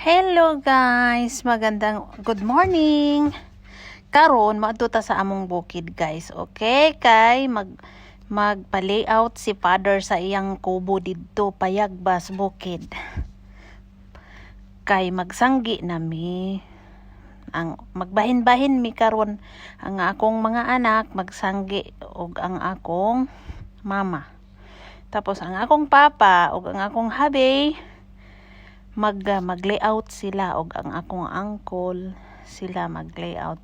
Hello guys, magandang good morning. Karon maadto ta sa among bukid guys. Okay, kay magpa-layout si father sa iyang kubo didto payag bas bukid. Kay magsanggi nami ang magbahin-bahin mi karon ang akong mga anak magsanggi og ang akong mama. Tapos ang akong papa og ang akong habi mag-layout sila og ang akong uncle sila mag-layout.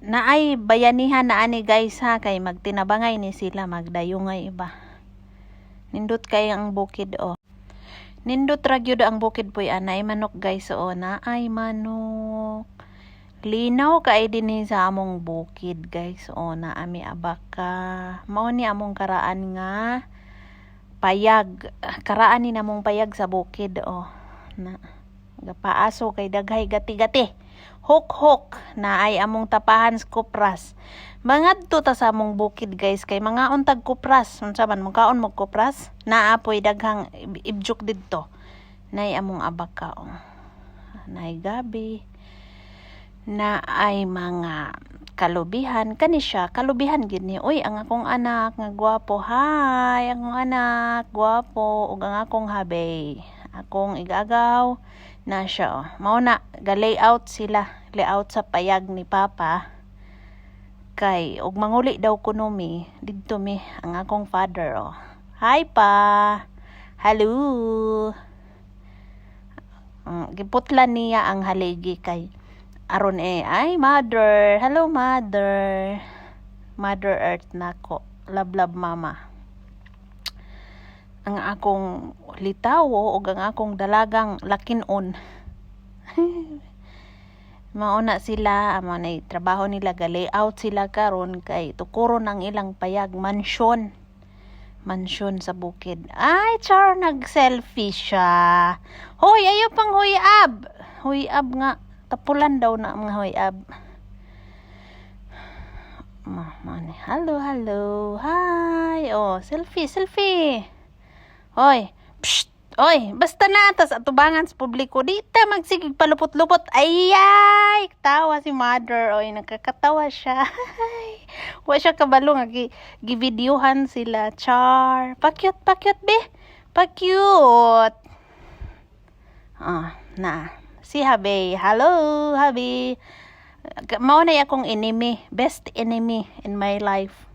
Naay bayanihan na ani guys ha, kay magtinabangay ni sila magdayungay iba. Nindot kay ang bukid Nindot ra gyud ang bukid puy anay manok guys naay manok. Linaw kay dinhi sa among bukid guys naami abaka. Mao ni among karaan nga payag. Karaan ni namong payag sa bukid na gapaaso kay daghay gati-gati hok na ay among tapahan sa kupras. Mangadto ta sa among bukid guys kay mga untag kupras unsa man mungkaon mo kupras naapoy daghang ibjuk didto nay among abaka nay gabi na ay mga kalubihan kani siya kalubihan gid ni uy ang akong anak nga gwapo hi ang akong anak gwapo ug ang akong habi akong igagaw na siya mao na ga-layout sila layout sa payag ni papa kay og manguli daw kuno mi didto mi ang akong father hi pa hello giputlan niya ang haligi kay aron ay mother hello mother earth nako love mama ang akong litawo ug ang akong dalagang lakin-on mauna sila amo na trabaho nila ga-layout sila karon kay tukuron ang ilang payag mansion sa bukid. Ay char nag-selfie siya. Hoy ayo pang huyab nga tapulan daw na mga huyab. Hello hi selfie Hoy, psst, oy, basta na tas atubangan sa publiko. Di ta magsigig palupot-lupot. Ayay, tawa si mother. Oy, nakakatawa siya. Wa siya kabalo nga gi-videohan sila. Char, pakyut be. Pakyut. Na. Si Habi. Hello, Habi. Mao na akong enemy, best enemy in my life.